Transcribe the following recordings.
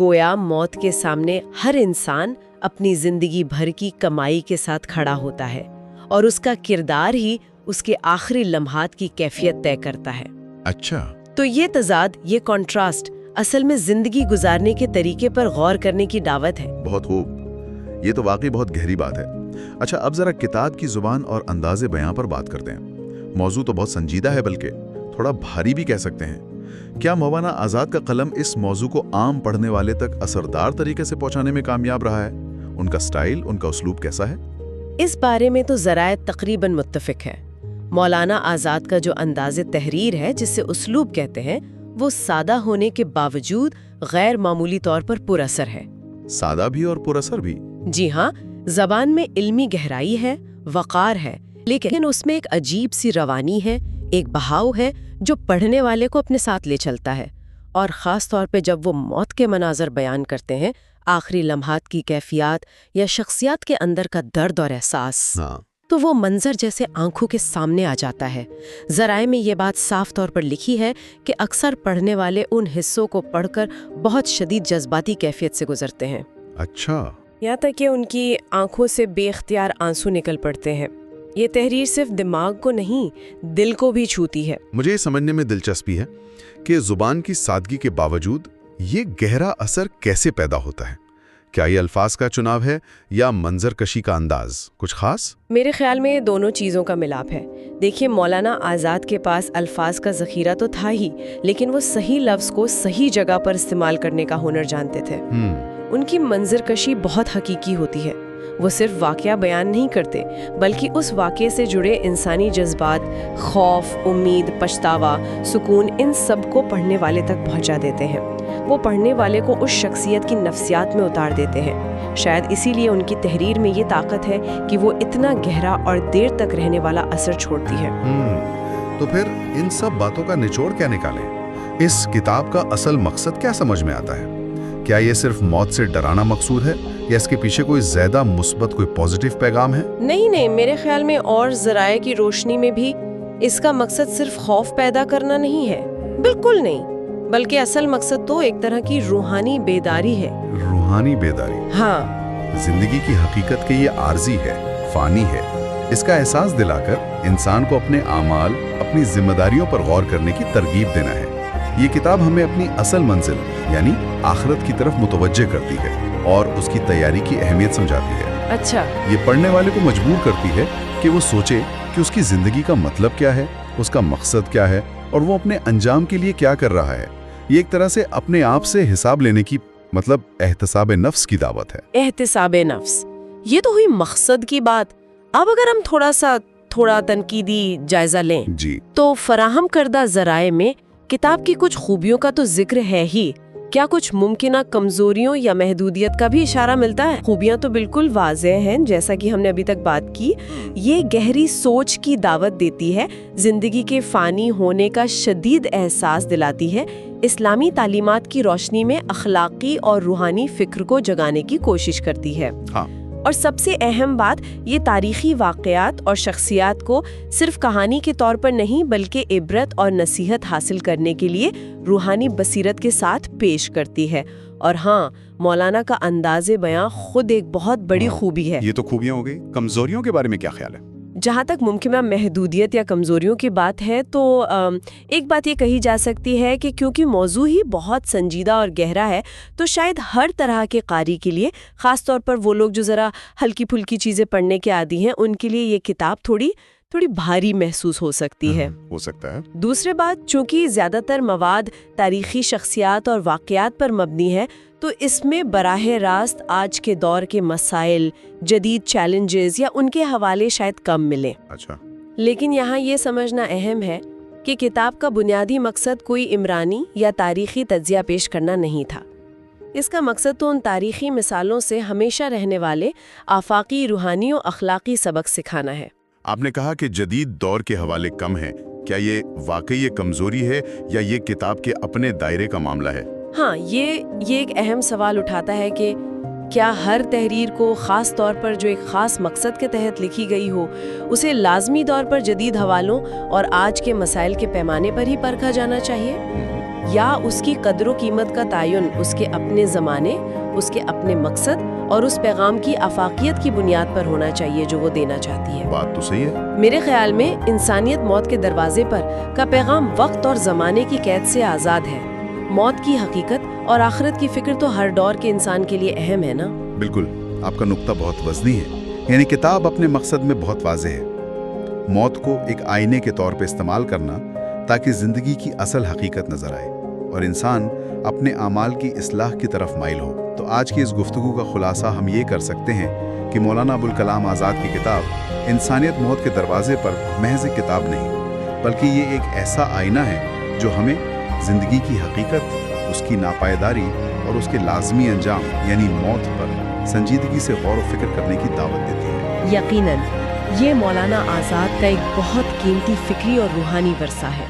گویا موت کے سامنے ہر انسان اپنی زندگی بھر کی کمائی کے ساتھ کھڑا ہوتا ہے اور اس کا کردار ہی اس کے آخری لمحات کی کیفیت طے کرتا ہے۔ اچھا، تو یہ تضاد، یہ کنٹراسٹ اصل میں زندگی گزارنے کے طریقے پر غور کرنے کی دعوت ہے۔ بہت خوب، یہ تو واقعی بہت گہری بات ہے۔ اچھا، اب ذرا کتاب کی زبان اور انداز بیاں پر بات کرتے ہیں۔ موضوع تو بہت سنجیدہ ہے، بلکہ تھوڑا بھاری بھی کہہ سکتے ہیں۔ کیا مولانا آزاد کا قلم اس موضوع کو عام پڑھنے والے تک اثردار طریقے سے پہنچانے میں کامیاب رہا ہے؟ ان کا سٹائل، ان کا اسلوب کیسا ہے؟ اس بارے میں تو ذرائع تقریباً متفق ہے۔ مولانا آزاد کا جو انداز تحریر ہے، جسے اسلوب کہتے ہیں، وہ سادہ ہونے کے باوجود غیر معمولی طور پر پر اثر ہے۔ سادہ بھی اور پر اثر بھی؟ جی ہاں، زبان میں علمی گہرائی ہے، وقار ہے، لیکن اس میں ایک عجیب سی روانی ہے، ایک بہاؤ ہے جو پڑھنے والے کو اپنے ساتھ لے چلتا ہے۔ اور خاص طور پہ جب وہ موت کے مناظر بیان کرتے ہیں، آخری لمحات کی کیفیات یا شخصیات کے اندر کا درد اور احساس، تو وہ منظر جیسے آنکھوں کے سامنے آ جاتا ہے۔ ذرائع میں یہ بات صاف طور پر لکھی ہے کہ اکثر پڑھنے والے ان حصوں کو پڑھ کر بہت شدید جذباتی کیفیت سے گزرتے ہیں۔ اچھا، یہاں تک کہ ان کی آنکھوں سے بے اختیار آنسو نکل پڑتے ہیں۔ یہ تحریر صرف دماغ کو نہیں، دل کو بھی چھوتی ہے۔ مجھے یہ سمجھنے میں دلچسپی ہے کہ زبان کی سادگی کے باوجود یہ گہرا اثر کیسے پیدا ہوتا ہے؟ کیا یہ الفاظ کا چناؤ ہے یا منظر کشی کا انداز؟ کچھ خاص؟ میرے خیال میں یہ دونوں چیزوں کا ملاپ ہے۔ دیکھیے، مولانا آزاد کے پاس الفاظ کا ذخیرہ تو تھا ہی، لیکن وہ صحیح لفظ کو صحیح جگہ پر استعمال کرنے کا ہنر جانتے تھے۔ ان کی منظر کشی بہت حقیقی ہوتی ہے۔ وہ صرف واقعہ بیان نہیں کرتے، بلکہ اس واقعے سے جڑے انسانی جذبات، خوف، امید، پچھتاوا، سکون، ان سب کو پڑھنے والے تک پہنچا دیتے ہیں۔ وہ پڑھنے والے کو اس شخصیت کی نفسیات میں اتار دیتے ہیں۔ شاید اسی لیے ان کی تحریر میں یہ طاقت ہے کہ وہ اتنا گہرا اور دیر تک رہنے والا اثر چھوڑتی ہے۔ تو پھر ان سب باتوں کا نچوڑ کیا نکالیں؟ اس کتاب کا اصل مقصد کیا سمجھ میں آتا ہے؟ کیا یہ صرف موت سے ڈرانا مقصود ہے یا اس کے پیچھے کوئی زیادہ مثبت، کوئی پازیٹیو پیغام ہے؟ نہیں، میرے خیال میں اور ذرائع کی روشنی میں بھی اس کا مقصد صرف خوف پیدا کرنا نہیں ہے، بالکل نہیں، بلکہ اصل مقصد تو ایک طرح کی روحانی بیداری ہے۔ روحانی بیداری؟ ہاں، زندگی کی حقیقت کے یہ عارضی ہے، فانی ہے، اس کا احساس دلا کر انسان کو اپنے اعمال، اپنی ذمہ داریوں پر غور کرنے کی ترغیب دینا ہے۔ یہ کتاب ہمیں اپنی اصل منزل یعنی آخرت کی طرف متوجہ کرتی ہے اور اس کی تیاری کی اہمیت سمجھاتی ہے۔ اچھا، یہ پڑھنے والے کو مجبور کرتی ہے کہ وہ سوچے کہ اس کی زندگی کا مطلب کیا ہے، اس کا مقصد کیا ہے اور وہ اپنے انجام کے لیے کیا کر رہا ہے۔ یہ ایک طرح سے اپنے آپ سے حساب لینے کی، مطلب احتساب نفس کی دعوت ہے۔ احتساب نفس، یہ تو ہوئی مقصد کی بات۔ اب اگر ہم تھوڑا تنقیدی جائزہ لیں جی، تو فراہم کردہ ذرائع میں کتاب کی کچھ خوبیوں کا تو ذکر ہے ہی، کیا کچھ ممکنہ کمزوریوں یا محدودیت کا بھی اشارہ ملتا ہے؟ خوبیاں تو بالکل واضح ہیں، جیسا کہ ہم نے ابھی تک بات کی۔ یہ گہری سوچ کی دعوت دیتی ہے، زندگی کے فانی ہونے کا شدید احساس دلاتی ہے، اسلامی تعلیمات کی روشنی میں اخلاقی اور روحانی فکر کو جگانے کی کوشش کرتی ہے۔ اور سب سے اہم بات، یہ تاریخی واقعات اور شخصیات کو صرف کہانی کے طور پر نہیں بلکہ عبرت اور نصیحت حاصل کرنے کے لیے روحانی بصیرت کے ساتھ پیش کرتی ہے۔ اور ہاں، مولانا کا انداز بیاں خود ایک بہت بڑی خوبی ہے۔ یہ تو خوبیاں ہو گئی، کمزوریوں کے بارے میں کیا خیال ہے؟ جہاں تک ممکنہ محدودیت یا کمزوریوں کی بات ہے تو ایک بات یہ کہی جا سکتی ہے کہ کیونکہ موضوع ہی بہت سنجیدہ اور گہرا ہے تو شاید ہر طرح کے قاری کے لیے، خاص طور پر وہ لوگ جو ذرا ہلکی پھلکی چیزیں پڑھنے کے عادی ہیں، ان کے لیے یہ کتاب تھوڑی بھاری محسوس ہو سکتی ہے۔ ہو سکتا ہے۔ دوسری بات، چونکہ زیادہ تر مواد تاریخی شخصیات اور واقعات پر مبنی ہے تو اس میں براہ راست آج کے دور کے مسائل، جدید چیلنجز یا ان کے حوالے شاید کم ملیں۔ اچھا، لیکن یہاں یہ سمجھنا اہم ہے کہ کتاب کا بنیادی مقصد کوئی عمرانی یا تاریخی تجزیہ پیش کرنا نہیں تھا۔ اس کا مقصد تو ان تاریخی مثالوں سے ہمیشہ رہنے والے آفاقی، روحانی و اخلاقی سبق سکھانا ہے۔ آپ نے کہا کہ جدید دور کے حوالے کم ہیں، کیا یہ واقعی یہ کمزوری ہے یا یہ کتاب کے اپنے دائرے کا معاملہ ہے؟ ہاں، یہ ایک اہم سوال اٹھاتا ہے کہ کیا ہر تحریر کو، خاص طور پر جو ایک خاص مقصد کے تحت لکھی گئی ہو، اسے لازمی طور پر جدید حوالوں اور آج کے مسائل کے پیمانے پر ہی پرکھا جانا چاہیے؟ یا اس کی قدر و قیمت کا تعین اس کے اپنے زمانے، اس کے اپنے مقصد اور اس پیغام کی آفاقیت کی بنیاد پر ہونا چاہیے جو وہ دینا چاہتی ہے؟ بات تو صحیح ہے۔ میرے خیال میں انسانیت موت کے دروازے پر کا پیغام وقت اور زمانے کی قید سے آزاد ہے۔ موت کی حقیقت اور آخرت کی فکر تو ہر دور کے انسان کے لیے اہم ہے نا؟ بالکل، آپ کا نقطہ بہت وزنی ہے، یعنی کتاب اپنے مقصد میں بہت واضح ہے، موت کو ایک آئینے کے طور پہ استعمال کرنا تاکہ زندگی کی اصل حقیقت نظر آئے اور انسان اپنے اعمال کی اصلاح کی طرف مائل ہو۔ تو آج کی اس گفتگو کا خلاصہ ہم یہ کر سکتے ہیں کہ مولانا ابوالکلام آزاد کی کتاب انسانیت موت کے دروازے پر محض ایک کتاب نہیں، بلکہ یہ ایک ایسا آئینہ ہے جو ہمیں زندگی کی حقیقت، اس کی ناپائیداری اور اس کے لازمی انجام یعنی موت پر سنجیدگی سے غور و فکر کرنے کی دعوت دیتی ہے۔ یقیناً یہ مولانا آزاد کا ایک بہت قیمتی فکری اور روحانی ورثہ ہے۔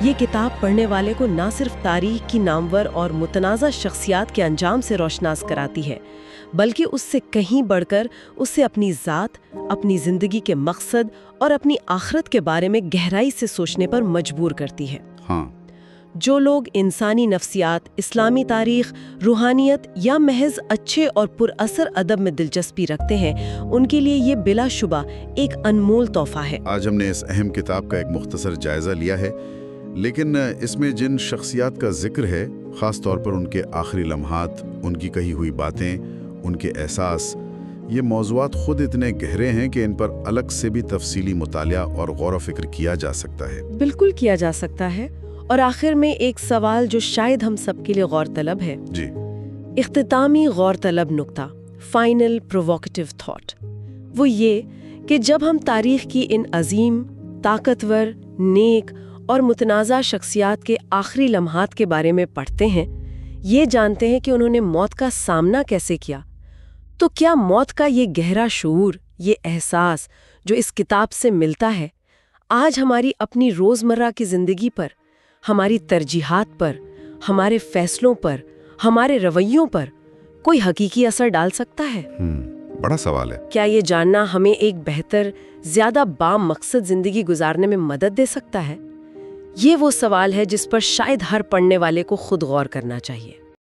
یہ کتاب پڑھنے والے کو نہ صرف تاریخ کی نامور اور متنازع شخصیات کے انجام سے روشناس کراتی ہے، بلکہ اس سے کہیں بڑھ کر اسے اپنی ذات، اپنی زندگی کے مقصد اور اپنی آخرت کے بارے میں گہرائی سے سوچنے پر مجبور کرتی ہے۔ ہاں، جو لوگ انسانی نفسیات، اسلامی تاریخ، روحانیت یا محض اچھے اور پر اثر ادب میں دلچسپی رکھتے ہیں، ان کے لیے یہ بلا شبہ ایک انمول تحفہ ہے۔ آج ہم نے اس اہم کتاب کا ایک مختصر جائزہ لیا ہے، لیکن اس میں جن شخصیات کا ذکر ہے، خاص طور پر ان کے آخری لمحات، ان کی کہی ہوئی باتیں، ان کے احساس، یہ موضوعات خود اتنے گہرے ہیں کہ ان پر الگ سے بھی تفصیلی مطالعہ اور غور و فکر کیا جا سکتا ہے۔ بالکل کیا جا سکتا ہے۔ اور آخر میں ایک سوال جو شاید ہم سب کے لیے غور طلب ہے، جی، اختتامی غور طلب نقطہ، فائنل پرووکیٹیو تھاٹ، وہ یہ کہ جب ہم تاریخ کی ان عظیم، طاقتور، نیک اور متنازع شخصیات کے آخری لمحات کے بارے میں پڑھتے ہیں، یہ جانتے ہیں کہ انہوں نے موت کا سامنا کیسے کیا، تو کیا موت کا یہ گہرا شعور، یہ احساس جو اس کتاب سے ملتا ہے، آج ہماری اپنی روزمرہ کی زندگی پر، ہماری ترجیحات پر، ہمارے فیصلوں پر، ہمارے رویوں پر کوئی حقیقی اثر ڈال سکتا ہے؟ بڑا سوال ہے۔ کیا یہ جاننا ہمیں ایک بہتر، زیادہ بامقصد زندگی گزارنے میں مدد دے سکتا ہے؟ یہ وہ سوال ہے جس پر شاید ہر پڑھنے والے کو خود غور کرنا چاہیے۔